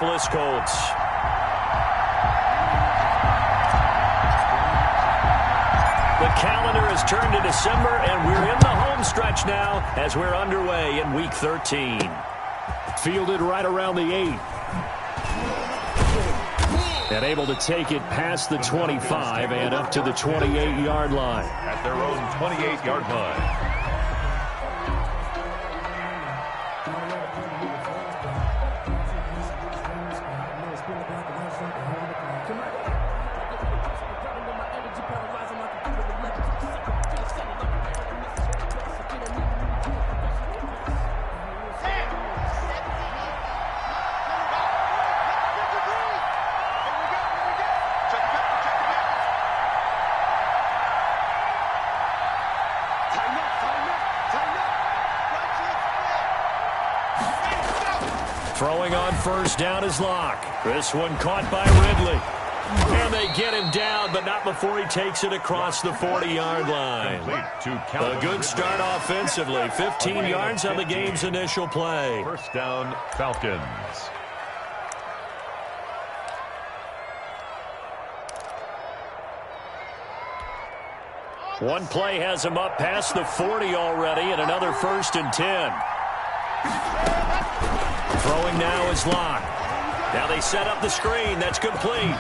Colts. The calendar has turned to December, and we're in the home stretch now as we're underway in Week 13. Fielded right around the 8. And able to take it past the 25 and up to the 28-yard line. At their own 28-yard line. Throwing on first down is Locke. This one caught by Ridley. And they get him down, but not before he takes it across the 40-yard line. A good start offensively. 15 yards on the game's initial play. First down, Falcons. One play has him up past the 40 already, and another 1st and 10. Throwing now is Locke. Now they set up the screen. That's complete.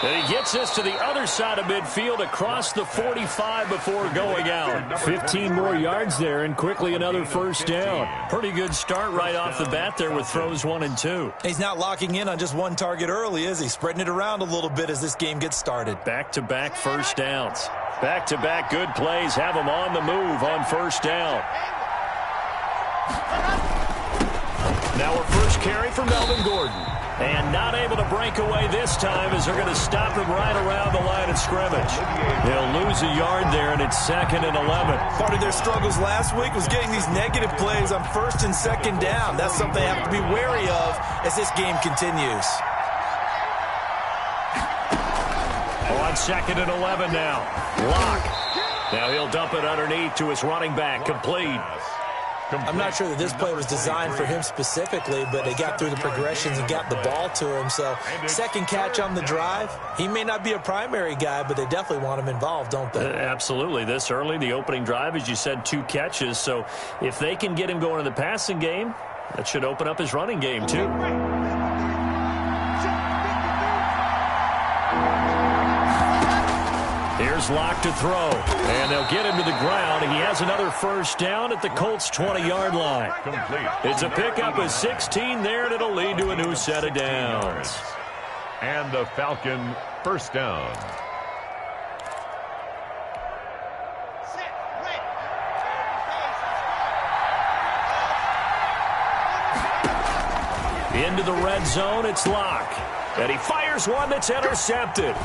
And he gets us to the other side of midfield across the 45 before going out. 15 more yards there and quickly another first down. Pretty good start right off the bat there with throws 1 and 2. He's not locking in on just one target early, is he? Spreading it around a little bit as this game gets started. Back-to-back first downs. Back-to-back good plays have him on the move on first down. Now a first carry for Melvin Gordon. And not able to break away this time as they're going to stop him right around the line of scrimmage. They'll lose a yard there, and it's 2nd and 11. Part of their struggles last week was getting these negative plays on 1st and 2nd down. That's something they have to be wary of as this game continues. On 2nd and 11 now. Locke. Now he'll dump it underneath to his running back. Complete. I'm not sure that this play was designed for him specifically, but they got through the progressions and got the ball to him. So, second catch on the drive. He may not be a primary guy, but they definitely want him involved, don't they? Absolutely. This early, the opening drive, as you said, 2 catches. So, if they can get him going in the passing game, that should open up his running game, too. Here's Locke to throw, and they'll get him to the ground. He has another first down at the Colts' 20-yard line. It's a pickup of 16 there, and it'll lead to a new set of downs. And the Falcon first down. Into the red zone, it's Locke. And he fires one that's intercepted.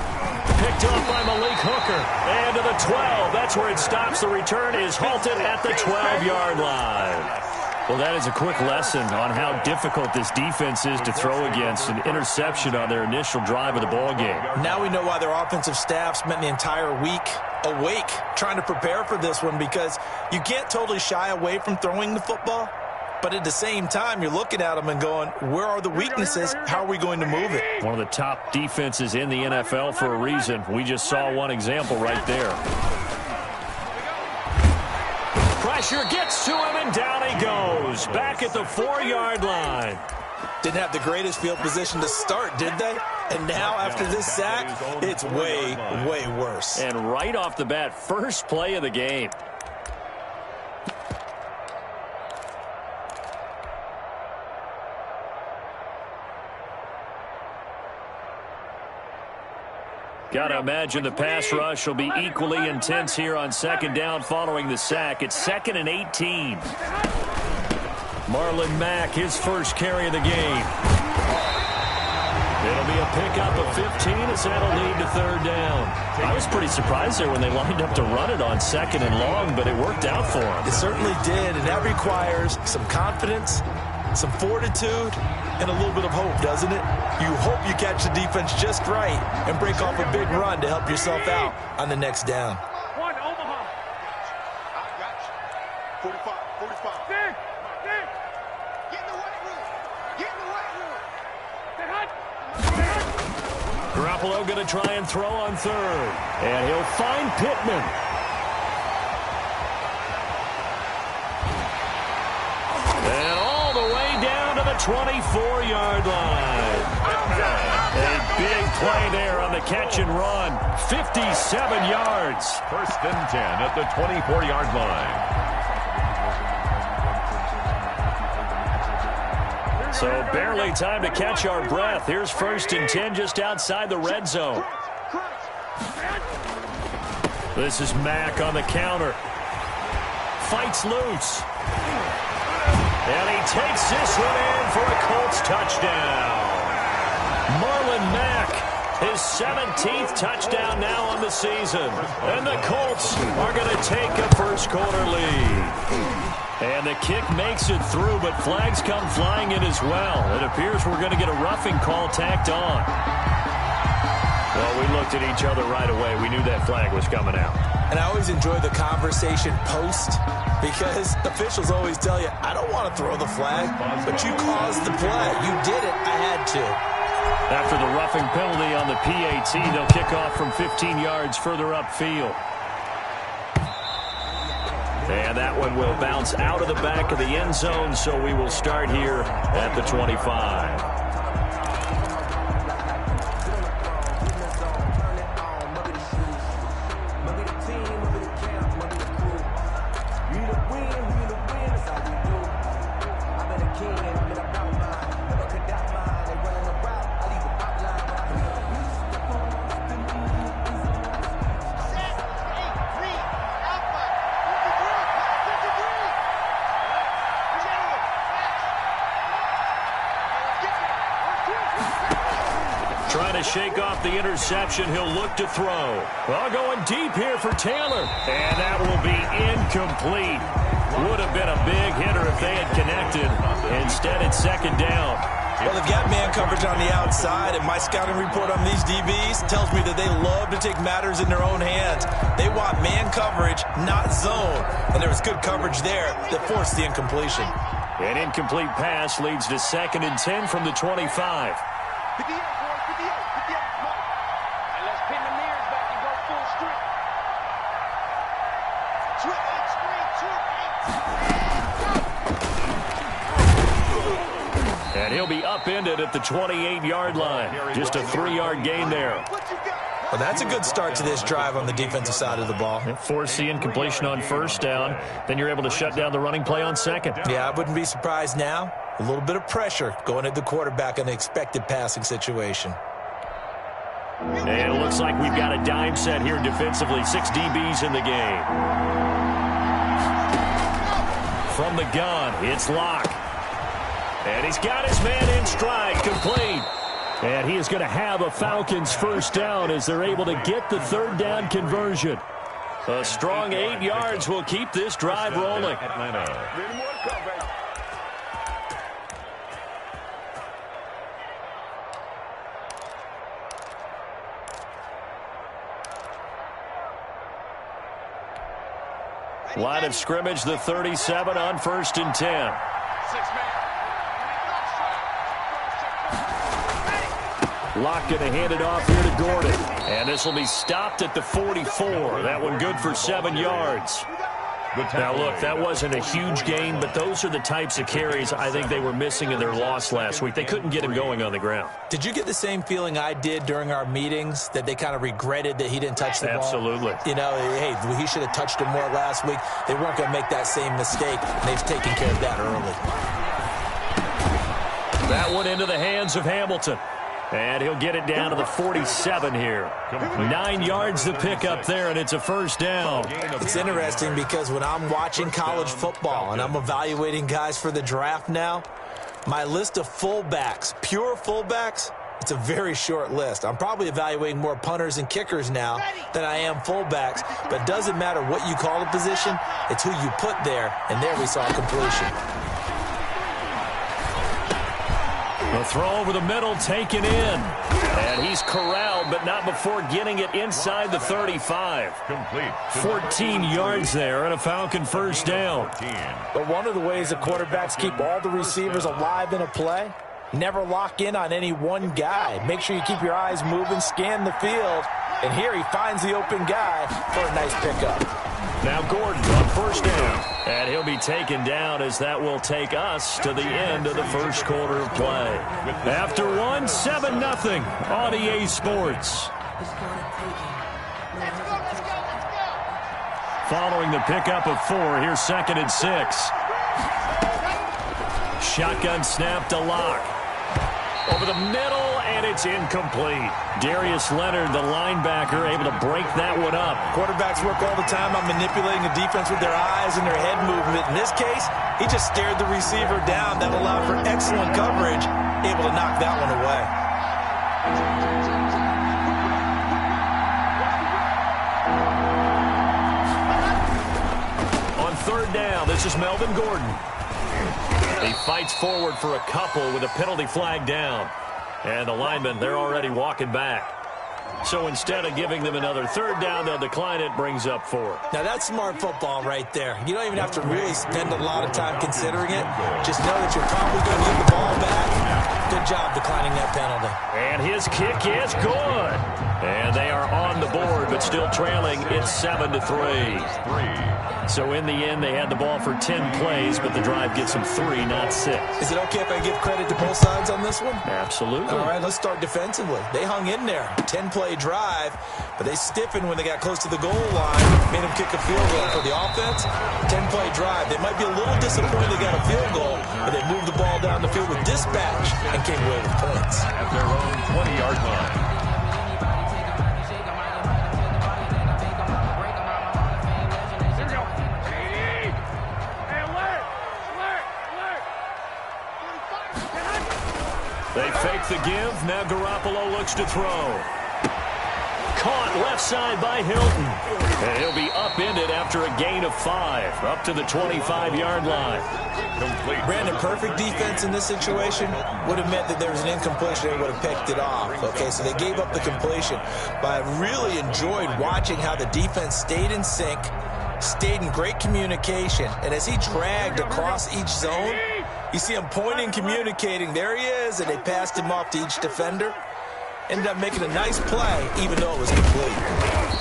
Picked up by Malik Hooker. And to the 12. That's where it stops. The return is halted at the 12-yard line. Well, that is a quick lesson on how difficult this defense is to throw against. An interception on their initial drive of the ball game. Now we know why their offensive staff spent the entire week awake trying to prepare for this one, because you can't totally shy away from throwing the football. But at the same time, you're looking at them and going, where are the weaknesses? How are we going to move it? One of the top defenses in the NFL for a reason. We just saw one example right there. Pressure gets to him, and down he goes. Back at the 4-yard line. Didn't have the greatest field position to start, did they? And now, after this sack, it's way, way worse. And right off the bat, first play of the game. Got to imagine the pass rush will be equally intense here on 2nd down following the sack. It's 2nd and 18. Marlon Mack, his first carry of the game. It'll be a pickup of 15 as that'll lead to 3rd down. I was pretty surprised there when they lined up to run it on 2nd and long, but it worked out for them. It certainly did, and that requires some confidence, some fortitude, and a little bit of hope, doesn't it? You hope you catch the defense just right and break off a big run to help yourself out on the next down. One, Omaha. I got you. 45. Get in the weight room. Garoppolo going to try and throw on third. And he'll find Pittman. And all the way down to the 24-yard line. A big play there on the catch and run. 57 yards. First and 10 at the 24-yard line. So barely time to catch our breath. Here's first and 10 just outside the red zone. This is Mack on the counter. Fights loose. And he takes this one in for a Colts touchdown. Marlon Mack, his 17th touchdown now on the season. And the Colts are going to take a first-quarter lead. And the kick makes it through, but flags come flying in as well. It appears we're going to get a roughing call tacked on. Well, we looked at each other right away. We knew that flag was coming out. And I always enjoy the conversation post because officials always tell you, I don't want to throw the flag, but you caused the play. You did it. I had to. After the roughing penalty on the PAT, they'll kick off from 15 yards further upfield. And that one will bounce out of the back of the end zone, so we will start here at the 25. Trying to shake off the interception. He'll look to throw. Well, going deep here for Taylor. And that will be incomplete. Would have been a big hitter if they had connected. Instead, it's second down. Well, they've got man coverage on the outside, and my scouting report on these DBs tells me that they love to take matters in their own hands. They want man coverage, not zone. And there was good coverage there that forced the incompletion. An incomplete pass leads to second and 10 from the 25. And he'll be upended at the 28-yard line. Just a 3-yard gain there. Well, that's a good start to this drive on the defensive side of the ball. Force the incompletion on first down. Then you're able to shut down the running play on second. Yeah, I wouldn't be surprised now. A little bit of pressure going at the quarterback in the expected passing situation. And it looks like we've got a dime set here defensively. 6 DBs in the game. From the gun, it's Locke. And he's got his man in stride, complete. And he is going to have a Falcons first down as they're able to get the third down conversion. A strong 8 yards will keep this drive rolling. Line of scrimmage, the 37 on first and 10. Locke going to hand it off here to Gordon. And this will be stopped at the 44. That one good for 7 yards. Now, look, that wasn't a huge gain, but those are the types of carries I think they were missing in their loss last week. They couldn't get him going on the ground. Did you get the same feeling I did during our meetings, that they kind of regretted that he didn't touch the ball? Absolutely. You know, hey, he should have touched it more last week. They weren't going to make that same mistake. They've taken care of that early. That one into the hands of Hamilton. And he'll get it down to the 47 here. 9 yards to pick up there, and it's a first down. It's interesting because when I'm watching college football and I'm evaluating guys for the draft now, my list of fullbacks, pure fullbacks, it's a very short list. I'm probably evaluating more punters and kickers now than I am fullbacks. But it doesn't matter what you call the position, it's who you put there, and there we saw completion. The throw over the middle taken in. And he's corralled, but not before getting it inside the 35. Complete. 14 yards there and a Falcon first down. But one of the ways the quarterbacks keep all the receivers alive in a play Never lock in on any one guy. Make sure you keep your eyes moving, scan the field. And here he finds the open guy for a nice pickup. Now Gordon on first down. And he'll be taken down as that will take us to the end of the first quarter of play. After one, 7-0 on EA Sports. Following the pickup of 4, here's 2nd and 6. Shotgun snap to Locke. Over the middle, and it's incomplete. Darius Leonard, the linebacker, able to break that one up. Quarterbacks work all the time on manipulating the defense with their eyes and their head movement. In this case, he just stared the receiver down. That allowed for excellent coverage, able to knock that one away. On 3rd down, this is Melvin Gordon. He fights forward for a couple with a penalty flag down. And the linemen, they're already walking back. So instead of giving them another 3rd down, they'll decline it, brings up 4. Now that's smart football right there. You don't even have to really spend a lot of time considering it. Just know that you're probably going to get the ball back. Good job declining that penalty. And his kick is good. And they are on the board, but still trailing. It's 7-3. So in the end, they had the ball for 10 plays, but the drive gets them 3, not 6. Is it okay if I give credit to both sides on this one? Absolutely. All right, let's start defensively. They hung in there. 10-play drive, but they stiffened when they got close to the goal line. Made them kick a field goal for the offense. 10-play drive. They might be a little disappointed they got a field goal, but they moved the ball down the field with dispatch and came away with points. At their own 20-yard line. They fake the give. Now Garoppolo looks to throw. Caught left side by Hilton. And he'll be upended after a gain of 5. Up to the 25-yard line. Complete. Brandon, perfect defense in this situation would have meant that there was an incompletion. They would have picked it off. Okay, so they gave up the completion. But I really enjoyed watching how the defense stayed in sync, stayed in great communication. And as he dragged across each zone, you see him pointing, communicating. There he is, and they passed him off to each defender. Ended up making a nice play, even though it was complete.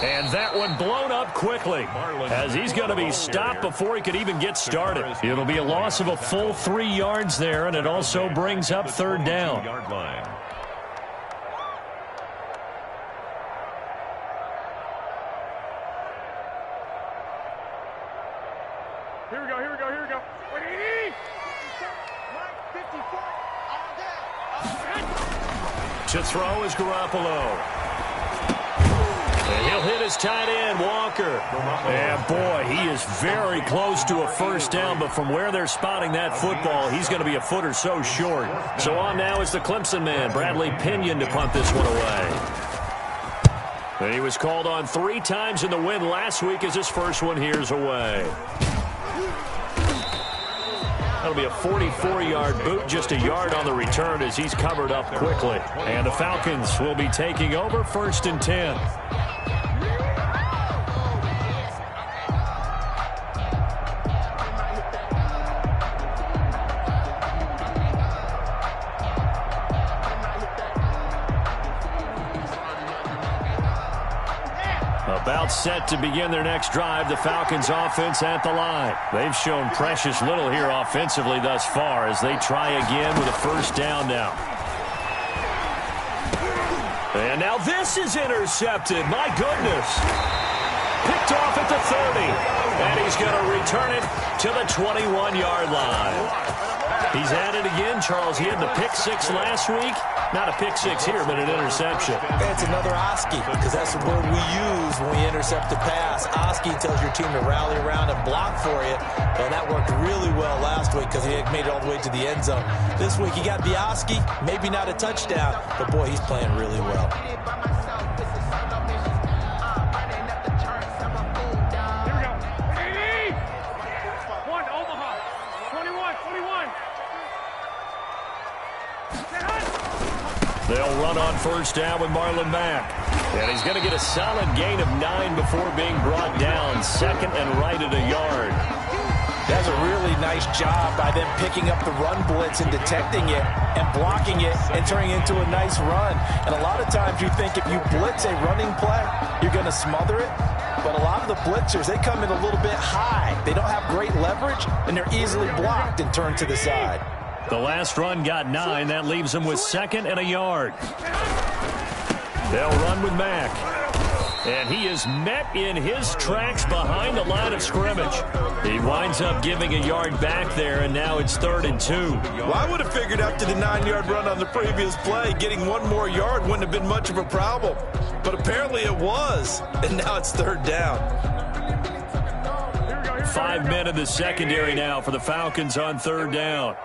And that one blown up quickly, as he's going to be stopped before he could even get started. It'll be a loss of a full 3 yards there, and it also brings up 3rd down. Yard line. Here we go, here we go, here we go. Wait, 54. To throw is Garoppolo. And he'll hit his tight end, Walker. And boy, he is very close to a 1st down, but from where they're spotting that football, he's going to be a foot or so short. So on now is the Clemson man, Bradley Pinion, to punt this one away. And he was called on 3 times in the win last week as his first one here's away. That'll be a 44-yard boot, just a yard on the return as he's covered up quickly. And the Falcons will be taking over 1st and 10. About set to begin their next drive, the Falcons offense at the line. They've shown precious little here offensively thus far as they try again with a 1st down now. And now this is intercepted. My goodness. Picked off at the 30. And he's going to return it to the 21-yard line. He's at it again, Charles. He had the pick 6 last week. Not a pick 6 here, but an interception. It's another Oski, because that's the word we use when we intercept a pass. Oski tells your team to rally around and block for you. And that worked really well last week because he had made it all the way to the end zone. This week he got the Oski, maybe not a touchdown, but boy, he's playing really well. They'll run on 1st down with Marlon Mack. And he's going to get a solid gain of 9 before being brought down. 2nd and right at a yard. That's a really nice job by them picking up the run blitz and detecting it and blocking it and turning it into a nice run. And a lot of times you think if you blitz a running play, you're going to smother it. But a lot of the blitzers, they come in a little bit high. They don't have great leverage, and they're easily blocked and turned to the side. The last run got 9. That leaves them with 2nd and a yard. They'll run with Mack. And he is met in his tracks behind the line of scrimmage. He winds up giving a yard back there, and now it's 3rd and 2. Well, I would have figured after the 9-yard run on the previous play, getting one more yard wouldn't have been much of a problem. But apparently it was, and now it's 3rd down. 5 men in the secondary now for the Falcons on 3rd down.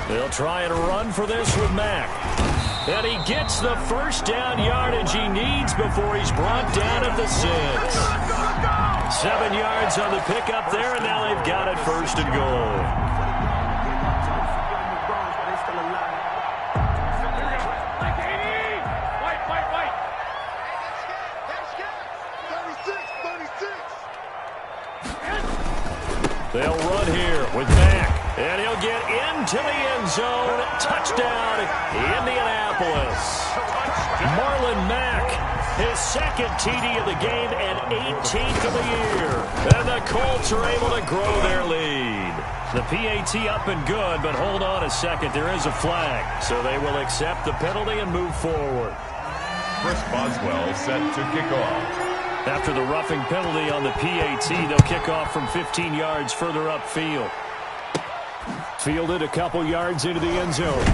They'll try and run for this with Mack. And he gets the first down yardage he needs before he's brought down at the 6. 7 yards on the pickup there, and now they've got it 1st and goal. They'll run here with Mack, and he'll get into the end zone. Touchdown, Indianapolis. Marlon Mack, his 2nd TD of the game and 18th of the year. And the Colts are able to grow their lead. The PAT up and good, but hold on a second. There is a flag, so they will accept the penalty and move forward. Chris Boswell set to kick off. After the roughing penalty on the PAT, they'll kick off from 15 yards further upfield. Fielded a couple yards into the end zone.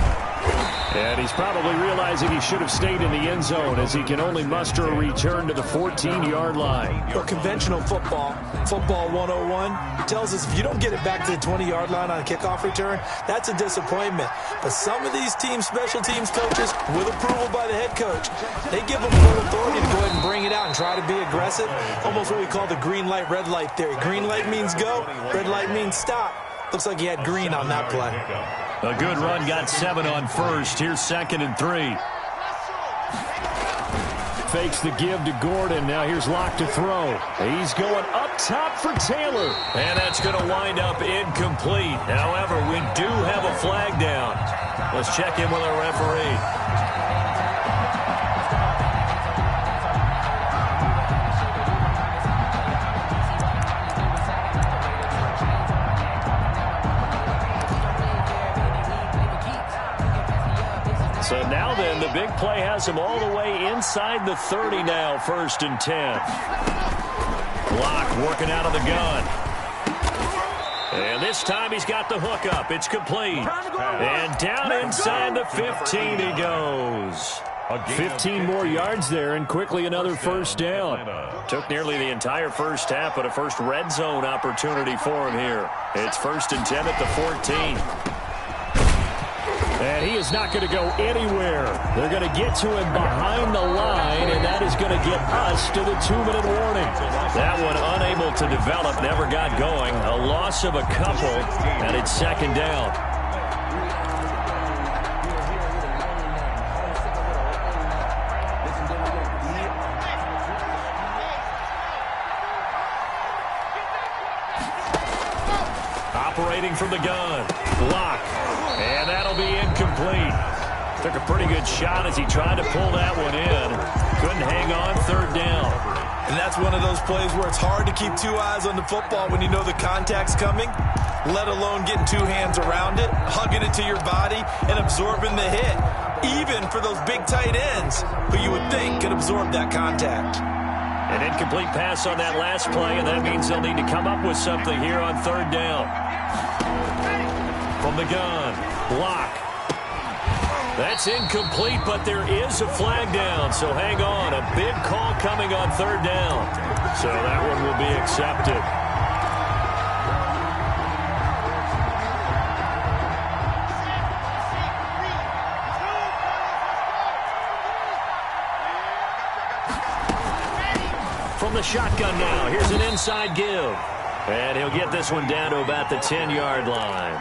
And he's probably realizing he should have stayed in the end zone as he can only muster a return to the 14-yard line. Well, conventional football 101, tells us if you don't get it back to the 20-yard line on a kickoff return, that's a disappointment. But some of these team special teams coaches, with approval by the head coach, they give them full authority to go ahead and bring it out and try to be aggressive. Almost what we call the green light, red light theory. Green light means go, red light means stop. Looks like he had green on that play. A good run, got 7 on 1st. Here's 2nd and 3. Fakes the give to Gordon. Now here's Locke to throw. He's going up top for Taylor. And that's going to wind up incomplete. However, we do have a flag down. Let's check in with our referee. So now then, the big play has him all the way inside the 30 now, 1st and 10. Locke working out of the gun. And this time he's got the hook up. It's complete. And down inside the 15 he goes. 15 more yards there, and quickly another 1st down. Took nearly the entire first half, but a first red zone opportunity for him here. It's 1st and 10 at the 14. And he is not going to go anywhere. They're going to get to him behind the line, and that is going to get us to the 2-minute warning. That one unable to develop, never got going. A loss of a couple, and it's 2nd down. Operating from the gun. Block. And that'll be incomplete. Took a pretty good shot as he tried to pull that one in. Couldn't hang on, 3rd down. And that's one of those plays where it's hard to keep 2 eyes on the football when you know the contact's coming, let alone getting 2 hands around it, hugging it to your body, and absorbing the hit. Even for those big tight ends who you would think could absorb that contact. An incomplete pass on that last play, and that means they'll need to come up with something here on 3rd down. From the gun, block. That's incomplete, but there is a flag down, so hang on. A big call coming on 3rd down. So that one will be accepted. From the shotgun now, here's an inside give. And he'll get this one down to about the 10-yard line.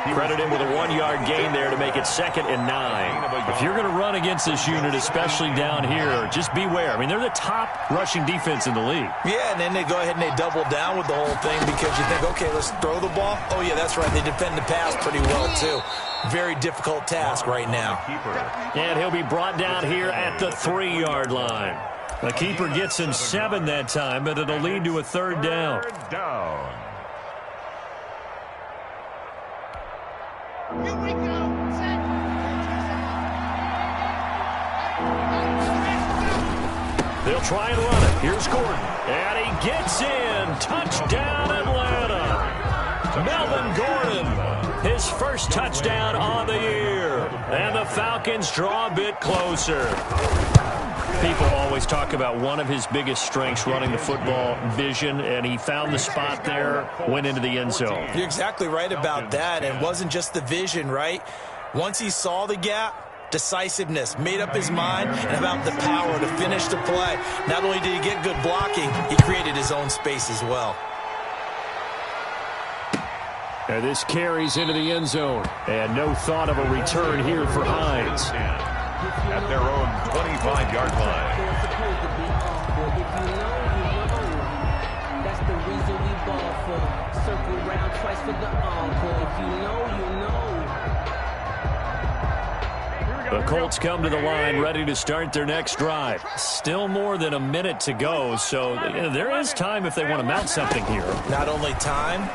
Credit him with a 1-yard gain there to make it 2nd and 9. If you're going to run against this unit, especially down here, just beware. I mean, they're the top rushing defense in the league. Yeah, and then they go ahead and they double down with the whole thing because you think, okay, let's throw the ball. Oh, yeah, that's right. They defend the pass pretty well, too. Very difficult task right now. And he'll be brought down here at the 3-yard line. The keeper gets him 7 that time, but it'll lead to a 3rd down. Here we go. Set. They'll try and run it. Here's Gordon. And he gets in. Touchdown, Atlanta. Melvin Gordon. His first touchdown on the year. And the Falcons draw a bit closer. People always talk about one of his biggest strengths, running the football, vision, and he found the spot there, went into the end zone. You're exactly right about that, and it wasn't just the vision, right? Once he saw the gap, decisiveness, made up his mind, and about the power to finish the play. Not only did he get good blocking, he created his own space as well. And this carries into the end zone, and no thought of a return here for Hines. At their own 25-yard line. That's the reason we ball for. Circle round twice for the encore. If you know, you know. The Colts come to the line ready to start their next drive. Still more than a minute to go, so there is time if they want to mount something here. Not only time,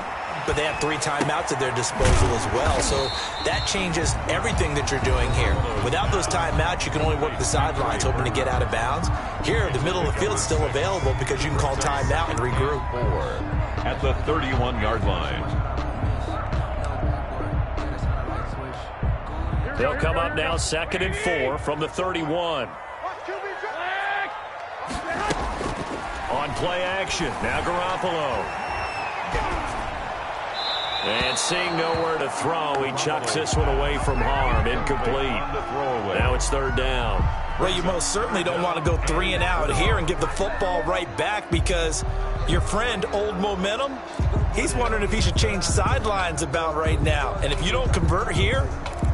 but they have 3 timeouts at their disposal as well. So that changes everything that you're doing here. Without those timeouts, you can only work the sidelines, hoping to get out of bounds. Here, the middle of the field is still available because you can call timeout and regroup. At the 31-yard line. They'll come up now 2nd and 4 from the 31. On play action, now Garoppolo. And seeing nowhere to throw, he chucks this one away from harm. Incomplete. Now it's 3rd down. Well, you most certainly don't want to go 3 and out here and give the football right back because your friend, Old Momentum, he's wondering if he should change sidelines about right now. And if you don't convert here,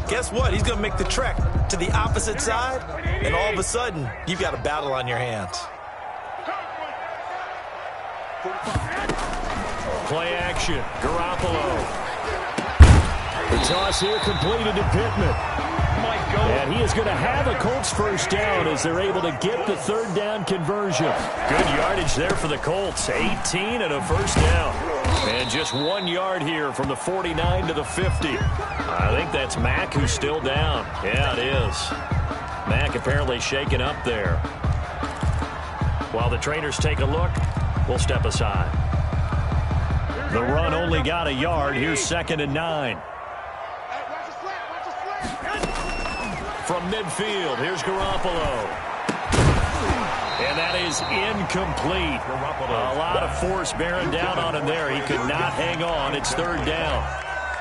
guess what? He's going to make the trek to the opposite side, and all of a sudden, you've got a battle on your hands. Play action, Garoppolo. The toss here completed to Pittman. And he is going to have a Colts first down as they're able to get the 3rd down conversion. Good yardage there for the Colts. 18 and a first down. And just 1 yard here from the 49 to the 50. I think that's Mack who's still down. Yeah, it is. Mack apparently shaken up there. While the trainers take a look, we'll step aside. The run only got a yard. Here's 2nd and 9. From midfield, here's Garoppolo. And that is incomplete. A lot of force bearing down on him there. He could not hang on. It's 3rd down.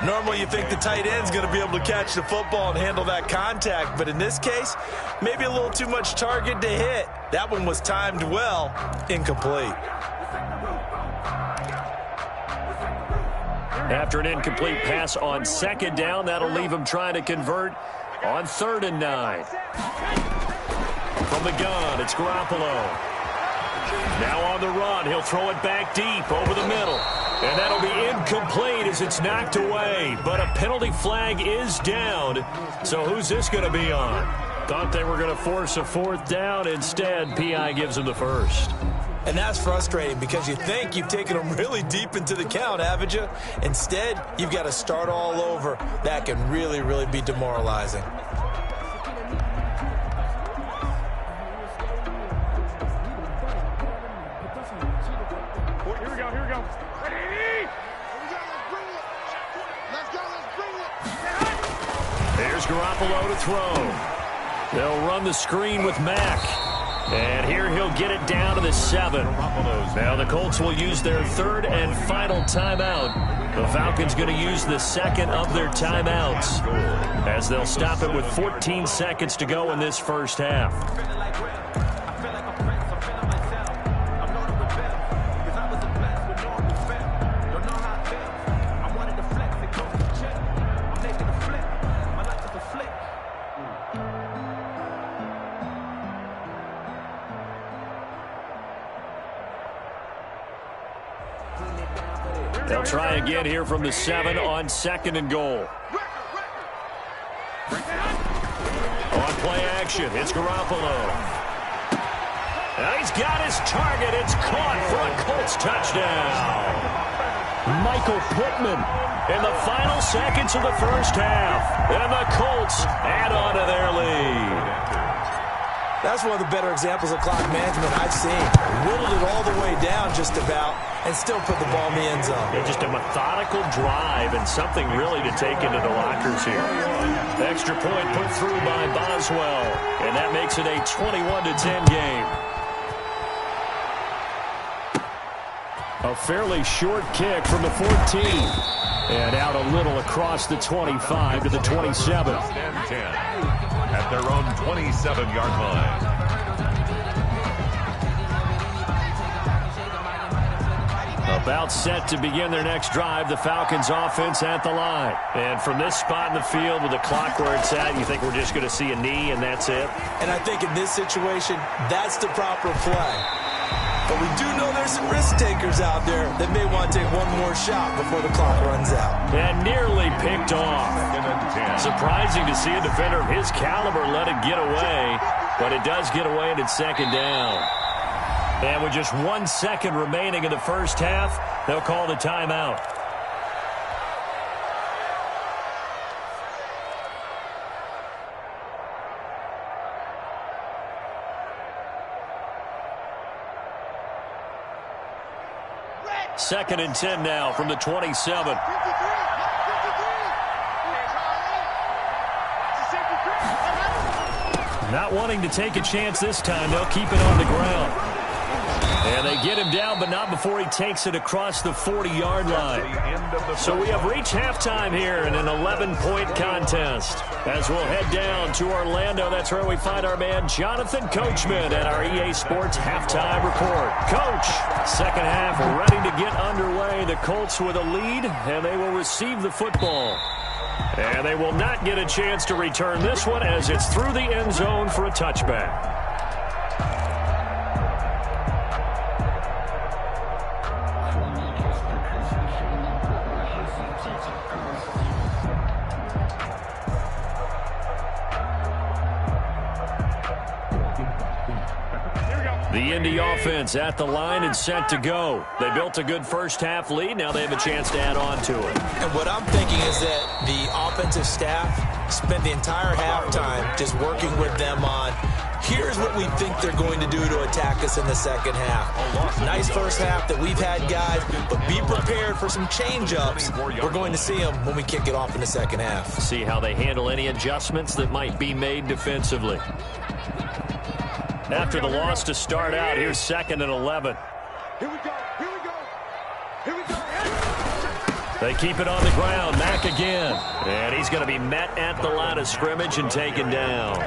Normally you think the tight end's going to be able to catch the football and handle that contact, but in this case, maybe a little too much target to hit. That one was timed well. Incomplete. After an incomplete pass on 2nd down, that'll leave him trying to convert on 3rd and 9. From the gun, it's Garoppolo. Now on the run, he'll throw it back deep over the middle. And that'll be incomplete as it's knocked away. But a penalty flag is down. So who's this going to be on? Thought they were going to force a 4th down. Instead, P.I. gives him the first. And that's frustrating because you think you've taken them really deep into the count, haven't you? Instead, you've got to start all over. That can really, really be demoralizing. Here we go. Ready? There's Garoppolo to throw. They'll run the screen with Mack. And here he'll get it down to the 7. Now the Colts will use their 3rd and final timeout. The Falcons going to use the 2nd of their timeouts as they'll stop it with 14 seconds to go in this first half. try again here from the 7 on 2nd and goal. On play action, it's Garoppolo. Now he's got his target. It's caught for a Colts touchdown. Michael Pittman in the final seconds of the first half. And the Colts add on to their lead. That's one of the better examples of clock management I've seen. Whittled it all the way down just about and still put the ball in the end zone. Yeah, just a methodical drive and something really to take into the lockers here. Extra point put through by Boswell. And that makes it a 21-10 game. A fairly short kick from the 14. And out a little across the 25 to the 27. 10-10 at their own 27-yard line. About set to begin their next drive, the Falcons offense at the line. And from this spot in the field with the clock where it's at, you think we're just going to see a knee and that's it? And I think in this situation, that's the proper play. But we do know there's some risk takers out there that may want to take one more shot before the clock runs out. And nearly picked off. Surprising to see a defender of his caliber let it get away, but it does get away and it's 2nd down. And with just 1 second remaining in the first half, they'll call the timeout. Second and 10 now from the 27. Not wanting to take a chance this time, they'll keep it on the ground. And they get him down, but not before he takes it across the 40-yard line. So we have reached halftime here in an 11-point contest. As we'll head down to Orlando, that's where we find our man Jonathan Coachman at our EA Sports Halftime Report. Coach, second half ready to get underway. The Colts with a lead, and they will receive the football. And they will not get a chance to return this one as it's through the end zone for a touchback. The Indy offense at the line and set to go. They built a good first half lead. Now they have a chance to add on to it. And what I'm thinking is that the offensive staff spent the entire halftime just working with them on, here's what we think they're going to do to attack us in the second half. Nice first half that we've had, guys, but be prepared for some change-ups. We're going to see them when we kick it off in the second half. See how they handle any adjustments that might be made defensively. After the loss to start out, here's 2nd and 11. Here we go. Here we go. Here we go. They keep it on the ground. Mack again. And he's going to be met at the line of scrimmage and taken down.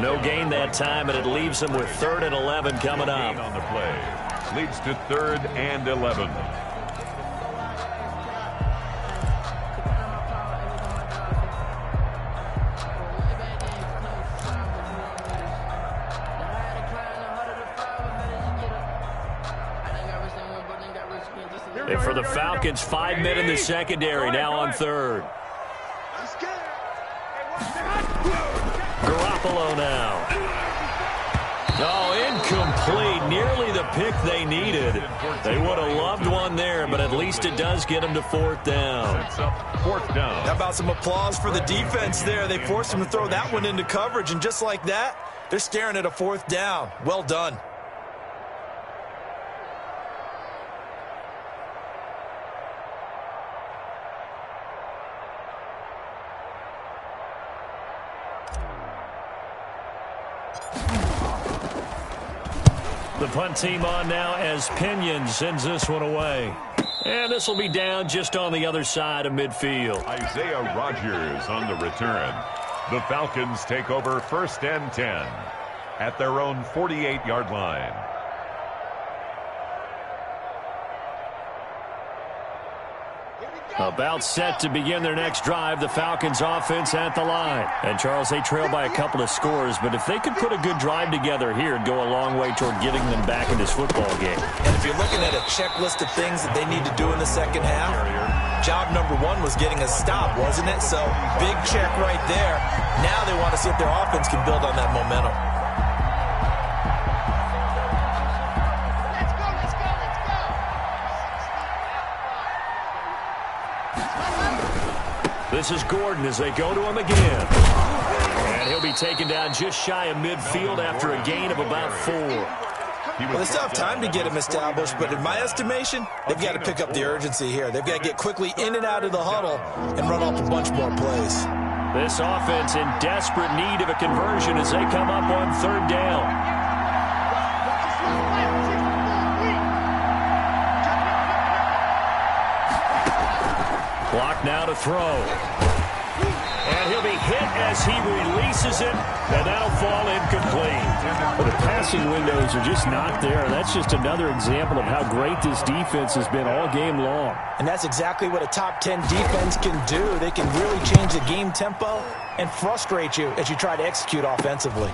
No gain that time, and it leaves him with 3rd and 11 coming up. On the play. Leads to 3rd and 11. And for the Falcons, 5 men in the secondary, now on 3rd. Garoppolo now. Oh, incomplete. Nearly the pick they needed. They would have loved one there, but at least it does get them to 4th down. 4th down. How about some applause for the defense there? They forced them to throw that one into coverage, and just like that, they're staring at a 4th down. Well done. The punt team on now as Pinion sends this one away. And this will be down just on the other side of midfield. Isaiah Rodgers on the return. The Falcons take over 1st and 10 at their own 48-yard line. About set to begin their next drive, the Falcons offense at the line. And, Charles, they trail by a couple of scores, but if they could put a good drive together here, it'd go a long way toward getting them back in this football game. And if you're looking at a checklist of things that they need to do in the second half, job number one was getting a stop, wasn't it? So, big check right there. Now they want to see if their offense can build on that momentum. This is Gordon as they go to him again. And he'll be taken down just shy of midfield after a gain of about 4. Well, they still have time to get him established, but in my estimation, they've got to pick up the urgency here. They've got to get quickly in and out of the huddle and run off a bunch more plays. This offense in desperate need of a conversion as they come up on 3rd down. Clock now to throw. And he'll be hit as he releases it, and that'll fall incomplete. Well, the passing windows are just not there. That's just another example of how great this defense has been all game long. And that's exactly what a top 10 defense can do. They can really change the game tempo and frustrate you as you try to execute offensively.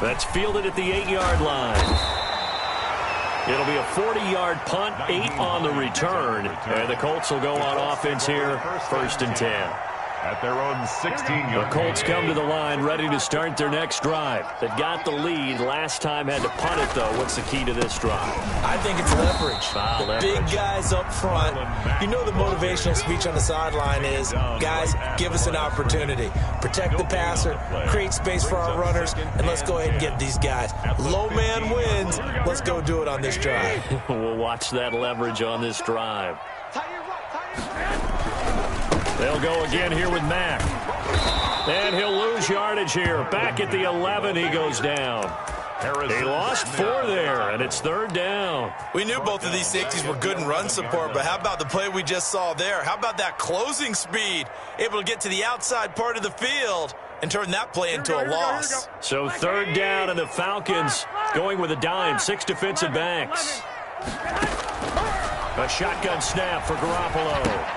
That's fielded at the 8-yard line. It'll be a 40-yard punt, 8 on the return. And the Colts will go on offense here, 1st and 10. At their own 16-yard. The Colts come to the line ready to start their next drive. They've got the lead. Last time had to punt it, though. What's the key to this drive? I think it's leverage. The big guys up front. You know the motivational speech on the sideline is, guys, give us an opportunity. Protect the passer, create space for our runners, and let's go ahead and get these guys. Low man wins. Let's go do it on this drive. We'll watch that leverage on this drive. They'll go again here with Mack. And he'll lose yardage here. Back at the 11, he goes down. He lost 4 there, and it's 3rd down. We knew both of these safeties were good in run support, but how about the play we just saw there? How about that closing speed? Able to get to the outside part of the field and turn that play into a loss. So 3rd down, and the Falcons going with a dime. 6 defensive backs. A shotgun snap for Garoppolo.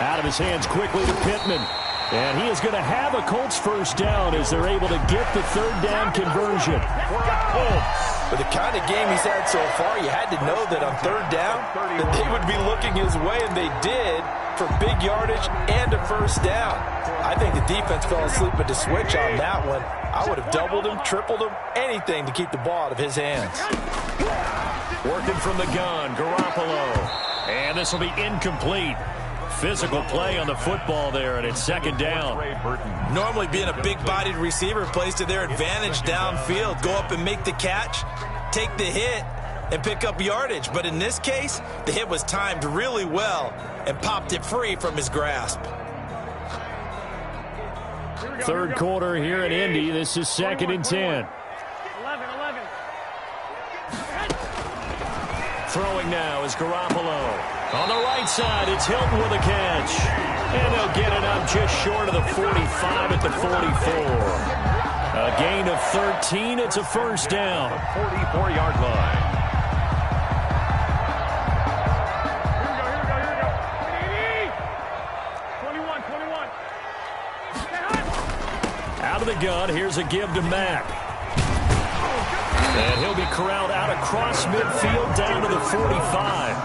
Out of his hands quickly to Pittman. And he is going to have a Colts 1st down as they're able to get the 3rd down conversion. With the kind of game he's had so far, you had to know that on 3rd down that they would be looking his way, and they did, for big yardage and a 1st down. I think the defense fell asleep at the switch on that one. I would have doubled him, tripled him, anything to keep the ball out of his hands. Working from the gun, Garoppolo. And this will be incomplete. Physical play on the football there, and it's 2nd down. Normally being a big-bodied receiver plays to their advantage downfield. Go up and make the catch, take the hit, and pick up yardage. But in this case, the hit was timed really well and popped it free from his grasp. 3rd quarter here in Indy. This is 2nd and 10. 11. Throwing now is Garoppolo. On the right side, it's Hilton with a catch. And they'll get it up just short of the 45 at the 44. A gain of 13. It's a 1st down. 44-yard line. Here we go. 21. Out of the gun, here's a give to Mack. And he'll be corralled out across midfield down to the 45.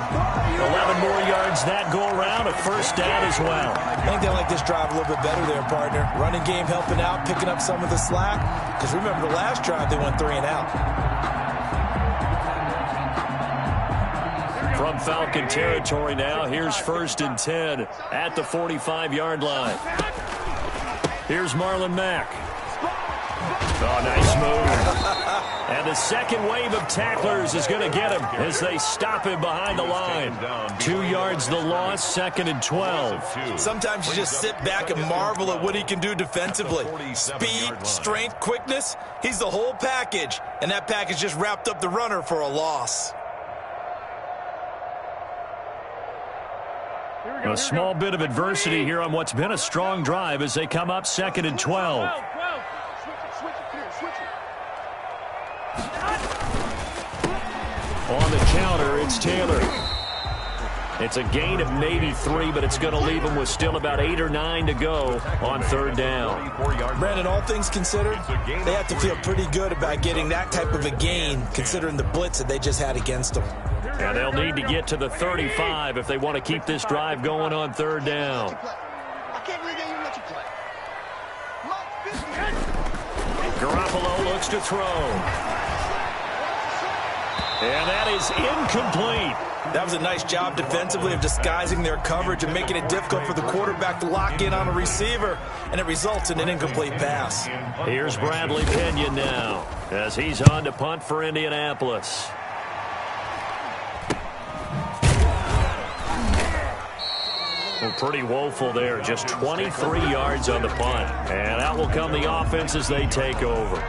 11 more yards that go around, a 1st down as well. I think they like this drive a little bit better there, partner. Running game helping out, picking up some of the slack. Because remember the last drive, they went 3 and out. From Falcon territory now, here's 1st and 10 at the 45-yard line. Here's Marlon Mack. Oh, nice move. And the second wave of tacklers is going to get him as they stop him behind the line. 2 yards the loss, 2nd and 12. Sometimes you just sit back and marvel at what he can do defensively. Speed, strength, quickness, he's the whole package. And that package just wrapped up the runner for a loss. A small bit of adversity here on what's been a strong drive as they come up 2nd and 12. On the counter, it's Taylor. It's a gain of maybe 3, but it's going to leave them with still about 8 or 9 to go on third down. Brandon, all things considered, they have to feel pretty good about getting that type of a gain, considering the blitz that they just had against them. And they'll need to get to the 35 if they want to keep this drive going on third down. I can't believe they even let you play. Garoppolo looks to throw. And that is incomplete. That was a nice job defensively of disguising their coverage and making it difficult for the quarterback to lock in on a receiver, and it results in an incomplete pass. Here's Bradley Pinion now as he's on to punt for Indianapolis. Well, pretty woeful there. Just 23 yards on the punt. And out will come the offense as they take over.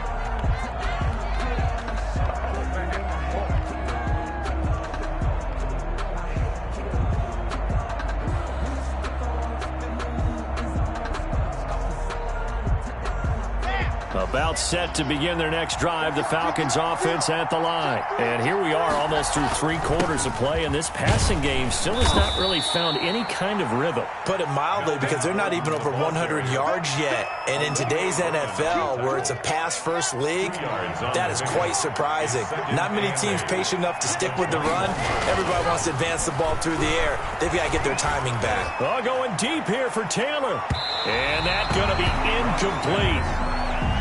About set to begin their next drive, the Falcons offense at the line. And here we are almost through 3 quarters of play, and this passing game still has not really found any kind of rhythm. Put it mildly, because they're not even over 100 yards yet. And in today's NFL, where it's a pass-first league, that is quite surprising. Not many teams patient enough to stick with the run. Everybody wants to advance the ball through the air. They've got to get their timing back. Oh, going deep here for Taylor. And that's going to be incomplete.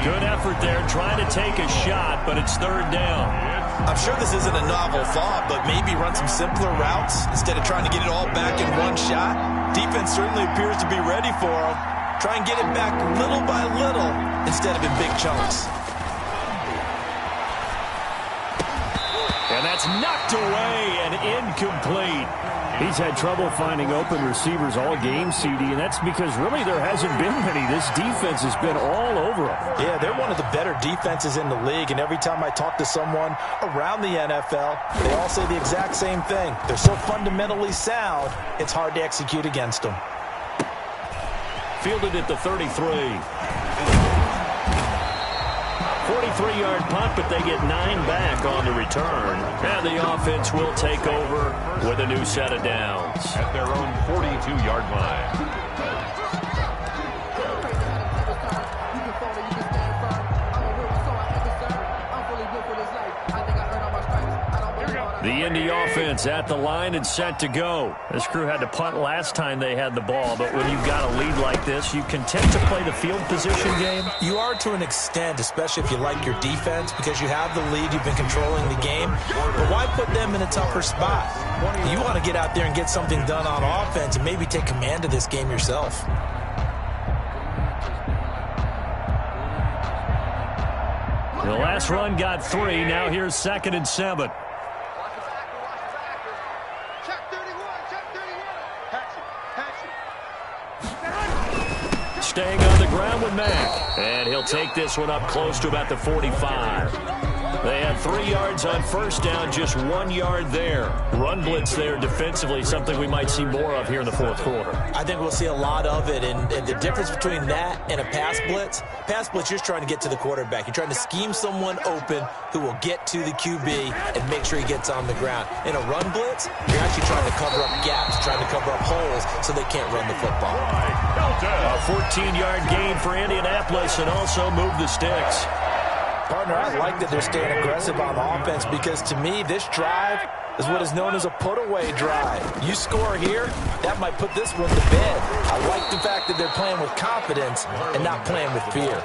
Good effort there, trying to take a shot, but it's third down. I'm sure this isn't a novel thought, but maybe run some simpler routes instead of trying to get it all back in one shot. Defense certainly appears to be ready for them. Try and get it back little by little instead of in big chunks. And that's knocked away and incomplete. He's had trouble finding open receivers all game, CD, and that's because really there hasn't been many. This defense has been all over them. Yeah, they're one of the better defenses in the league, and every time I talk to someone around the NFL, they all say the exact same thing. They're so fundamentally sound, it's hard to execute against them. Fielded at the 33. 43-yard punt, but they get 9 back on the return. And the offense will take over with a new set of downs. At their own 42-yard line. The Indy offense at the line and set to go. This crew had to punt last time they had the ball, but when you've got a lead like this, you can tend to play the field position game. You are to an extent, especially if you like your defense, because you have the lead, you've been controlling the game. But why put them in a tougher spot? You want to get out there and get something done on offense and maybe take command of this game yourself. The last run got 3. Now here's 2nd and 7. Staying on the ground with Mack. And he'll take this one up close to about the 45. They had 3 yards on first down, just 1 yard there. Run blitz there defensively, something we might see more of here in the fourth quarter. I think we'll see a lot of it, and the difference between that and a pass blitz, you're just trying to get to the quarterback. You're trying to scheme someone open who will get to the QB and make sure he gets on the ground. In a run blitz, you're actually trying to cover up gaps, trying to cover up holes so they can't run the football. A 14-yard gain for Indianapolis and also move the sticks. Partner, I like that they're staying aggressive on offense because, to me, this drive is what is known as a put-away drive. You score here, that might put this one to bed. I like the fact that they're playing with confidence and not playing with fear.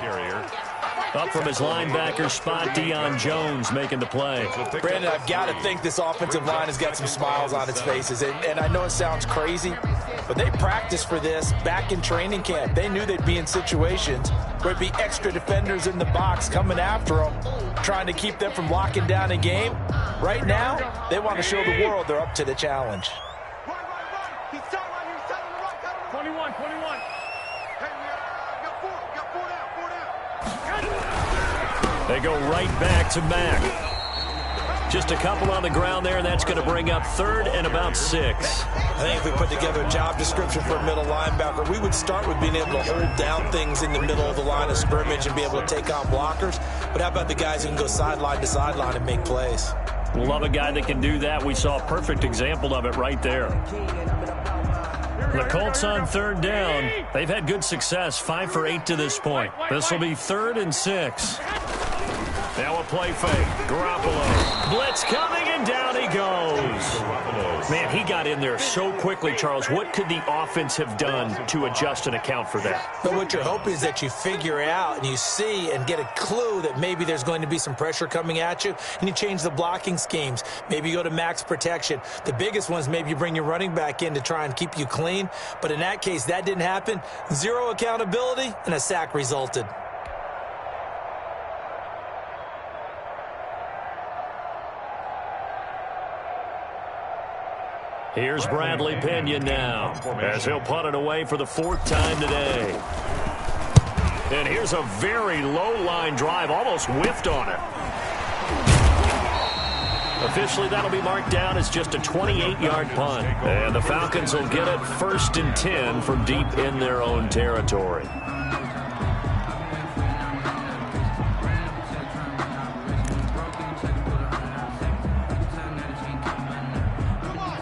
Up from his linebacker spot, Deion Jones making the play. Brandon, I've got to think this offensive line has got some smiles on its faces. And I know it sounds crazy, but they practiced for this back in training camp. They knew they'd be in situations where it'd be extra defenders in the box coming after them, trying to keep them from locking down a game. Right now, they want to show the world they're up to the challenge. 21. They go right back to Mack. Just a couple on the ground there, and that's going to bring up 3rd and about 6. I think if we put together a job description for a middle linebacker, we would start with being able to hold down things in the middle of the line of scrimmage and be able to take on blockers. But how about the guys who can go sideline to sideline and make plays? Love a guy that can do that. We saw a perfect example of it right there. The Colts on third down. They've had good success, 5 for 8 to this point. This will be 3rd and 6. Now a play fake. Garoppolo. Blitz coming, and down he goes. Man, he got in there so quickly, Charles. What could the offense have done to adjust and account for that? But what you're hoping is that you figure out and you see and get a clue that maybe there's going to be some pressure coming at you, and you change the blocking schemes. Maybe you go to max protection. The biggest one is maybe you bring your running back in to try and keep you clean. But in that case, that didn't happen. 0 accountability, and a sack resulted. Here's Bradley Pinion now, as he'll punt it away for the 4th time today. And here's a very low-line drive, almost whiffed on it. Officially, that'll be marked down as just a 28-yard punt. And the Falcons will get it 1st and 10 from deep in their own territory.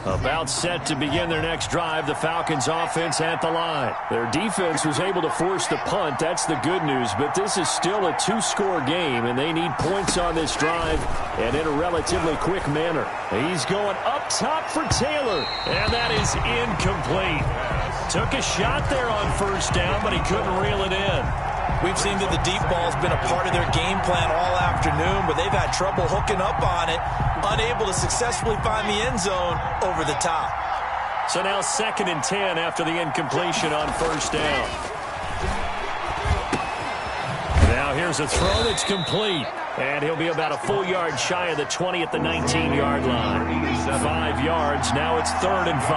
About set to begin their next drive, the Falcons offense at the line. Their defense was able to force the punt. That's the good news, but this is still a 2-score game, and they need points on this drive and in a relatively quick manner. He's going up top for Taylor, and that is incomplete. Took a shot there on 1st down, but he couldn't reel it in. We've seen that the deep ball's been a part of their game plan all afternoon, but they've had trouble hooking up on it, unable to successfully find the end zone over the top. So now 2nd and 10 after the incompletion on 1st down. Now here's a throw that's complete, and he'll be about a full yard shy of the 20 at the 19-yard line. 5 yards, now it's 3rd and 5.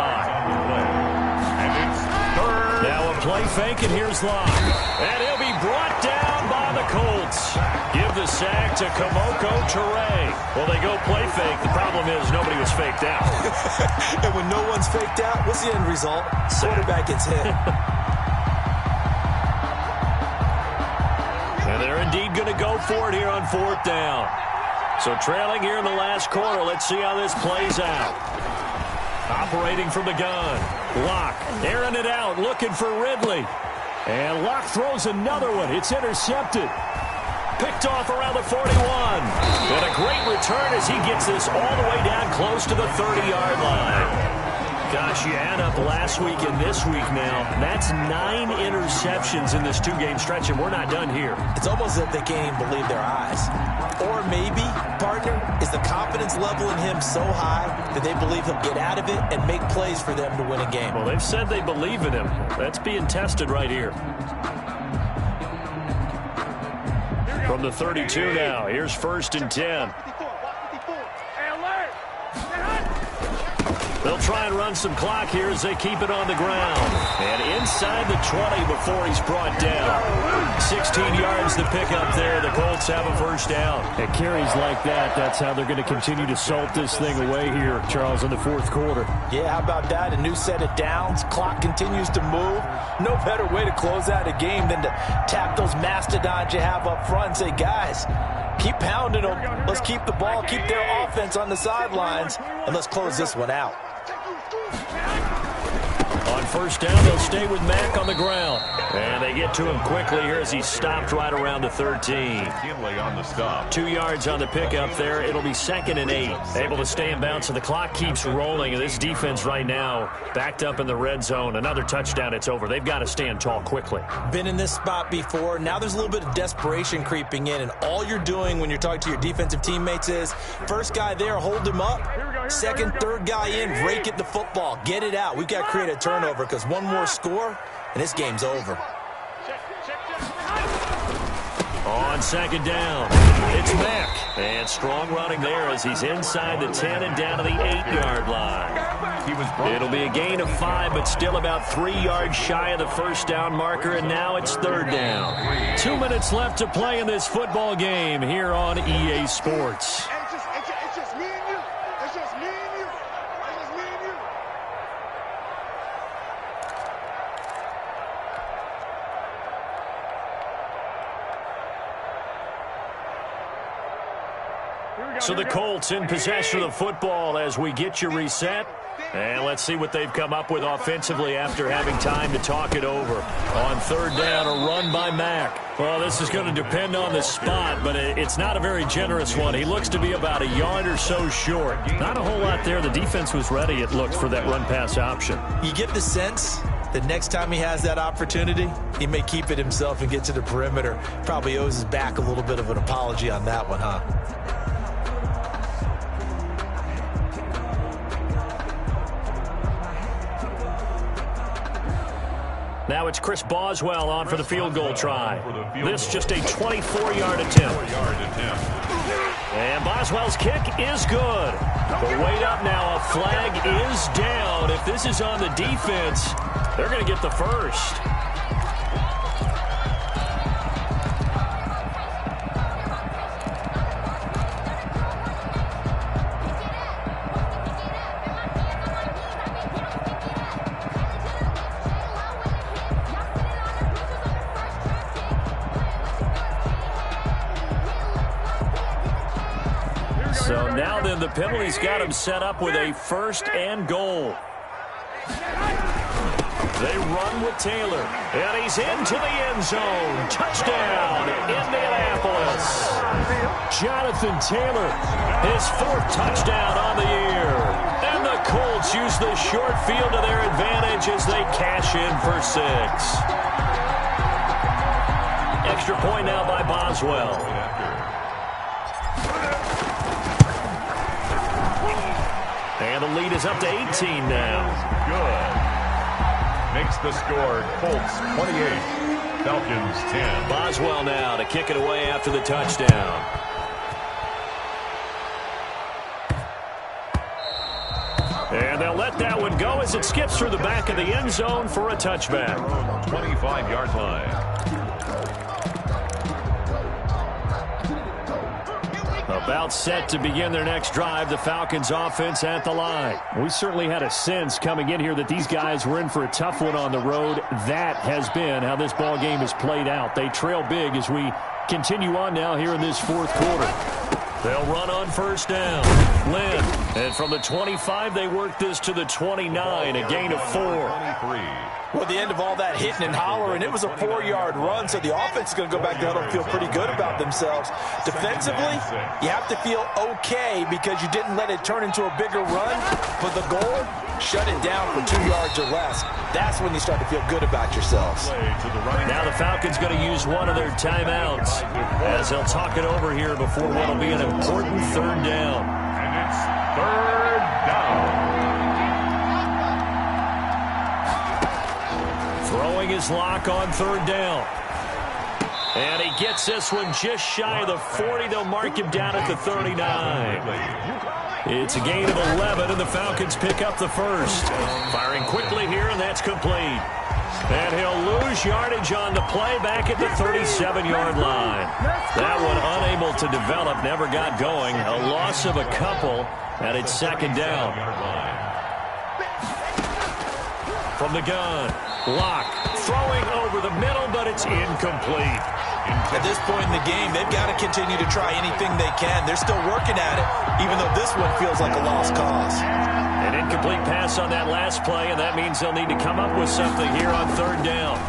And it's 3rd. Now a play fake, and here's Locke. And he'll be brought down by the Colts. Give the sack to Kamoko Toure. Well, they go play fake. The problem is nobody was faked out. And when no one's faked out, what's the end result? Quarterback gets hit. And they're indeed going to go for it here on 4th down. So trailing here in the last quarter. Let's see how this plays out. Operating from the gun. Locke airing it out, looking for Ridley. And Locke throws another one. It's intercepted. Picked off around the 41. And a great return as he gets this all the way down close to the 30-yard line. Gosh, you add up last week and this week now. That's 9 interceptions in this 2-game stretch, and we're not done here. It's almost as if they can't even believe their eyes. Or maybe, partner, is the confidence level in him so high that they believe he'll get out of it and make plays for them to win a game. Well, they've said they believe in him. That's being tested right here. From the 32 now, here's 1st and 10. They'll try and run some clock here as they keep it on the ground. And inside the 20 before he's brought down. 16 yards to pick up there. The Colts have a 1st down. At carries like that, that's how they're going to continue to salt this thing away here, Charles, in the 4th quarter. Yeah, how about that? A new set of downs. Clock continues to move. No better way to close out a game than to tap those mastodons you have up front and say, guys, keep pounding them. Let's keep the ball, keep their offense on the sidelines, and let's close this one out. On 1st down, they'll stay with Mack on the ground. And they get to him quickly here as he's stopped right around the 13. McKinley on the stop. 2 yards on the pickup there. It'll be 2nd and 8. Able to stay in bounds, so the clock keeps rolling. And this defense right now backed up in the red zone. Another touchdown, it's over. They've got to stand tall quickly. Been in this spot before. Now there's a little bit of desperation creeping in. And all you're doing when you're talking to your defensive teammates is, first guy there, hold him up. Second, third guy in, rake at the football. Get it out. We've got to create a turnover because one more score, and this game's over. On 2nd down, it's Mack. And strong running there as he's inside the 10 and down to the 8-yard line. It'll be a gain of 5, but still about 3 yards shy of the 1st down marker, and now it's 3rd down. 2 minutes left to play in this football game here on EA Sports. It's just me and you. It's just me and you. It's just me and you. So the Colts in possession of the football as we get you reset. And let's see what they've come up with offensively after having time to talk it over. On third down, a run by Mack. Well, this is going to depend on the spot, but it's not a very generous one. He looks to be about a yard or so short. Not a whole lot there. The defense was ready, it looked, for that run-pass option. You get the sense that next time he has that opportunity, he may keep it himself and get to the perimeter. Probably owes his back a little bit of an apology on that one, huh? Now it's Chris Boswell on for the field goal try. This just a 24-yard attempt. And Boswell's kick is good. But wait up now, a flag is down. If this is on the defense, they're going to get the first. So now then the penalty's got him set up with a first and goal. They run with Taylor, and he's into the end zone. Touchdown, Indianapolis. Jonathan Taylor, his fourth touchdown on the year. And the Colts use the short field to their advantage as they cash in for 6. Extra point now by Boswell. And the lead is up to 18 now. Good. Makes the score Colts 28, Falcons 10. Boswell now to kick it away after the touchdown. And they'll let that one go as it skips through the back of the end zone for a touchback. 25-yard line. About set to begin their next drive, the Falcons offense at the line. We certainly had a sense coming in here that these guys were in for a tough one on the road. That has been how this ball game has played out. They trail big as we continue on now here in this fourth quarter. They'll run on first down. Lynn, and from the 25, they work this to the 29, a gain of 4. Well, the end of all that hitting and hollering, it was a 4-yard run, so the offense is going to go back there and feel pretty good about themselves. Defensively, you have to feel okay because you didn't let it turn into a bigger run, but the goal, shut it down for 2 yards or less. That's when you start to feel good about yourselves. Now the Falcons going to use one of their timeouts as they'll talk it over here before what will be an important third down. And it's third down. Throwing his lock on third down. And he gets this one just shy of the 40. They'll mark him down at the 39. It's a gain of 11, and the Falcons pick up the first. Firing quickly here, and that's complete. And he'll lose yardage on the play back at the 37-yard line. That one unable to develop, never got going. A loss of a couple, and it's second down. From the gun, Locke throwing over the middle, but it's incomplete. At this point in the game, they've got to continue to try anything they can. They're still working at it, even though this one feels like a lost cause. An incomplete pass on that last play, and that means they'll need to come up with something here on third down.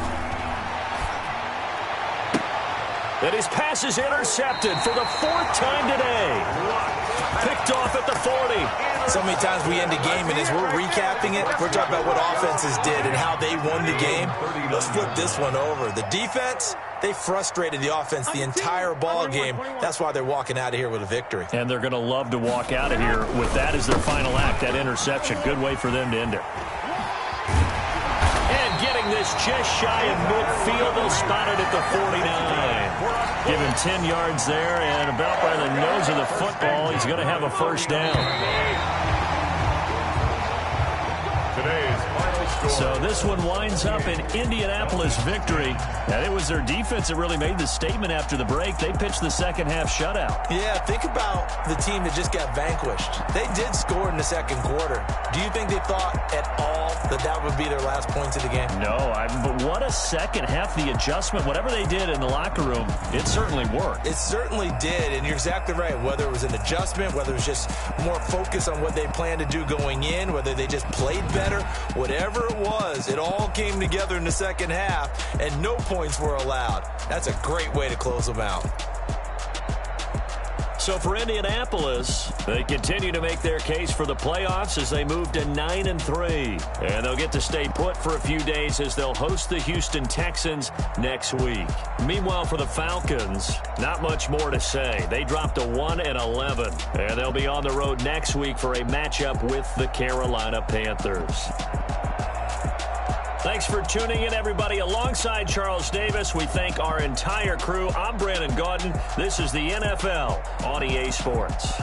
And his pass is intercepted for the 4th time today. Picked off at the 40. So many times we end a game, and as we're recapping it, we're talking about what offenses did and how they won the game. Let's flip this one over. The defense, they frustrated the offense the entire ball game. That's why they're walking out of here with a victory. And they're going to love to walk out of here with that as their final act, that interception. Good way for them to end it. And getting this just shy of midfield, they'll spot it at the 49. Give him 10 yards there, and about by the nose of the football, he's going to have a first down. Today's final So this one winds up in Indianapolis victory. And it was their defense that really made the statement after the break. They pitched the second half shutout. Yeah, think about the team that just got vanquished. They did score in the second quarter. Do you think they thought at all that that would be their last points of the game? No, but what a second half. The adjustment, whatever they did in the locker room, it certainly worked. It certainly did, and you're exactly right. Whether it was an adjustment, whether it was just more focus on what they planned to do going in, whether they just played better, whatever it was, it all came together in the second half, and no points were allowed. That's a great way to close them out. So for Indianapolis, they continue to make their case for the playoffs as they move to 9-3. And they'll get to stay put for a few days as they'll host the Houston Texans next week. Meanwhile, for the Falcons, not much more to say. They dropped to 1-11, and they'll be on the road next week for a matchup with the Carolina Panthers. Thanks for tuning in, everybody. Alongside Charles Davis, we thank our entire crew. I'm Brandon Gaudin. This is the NFL on EA Sports.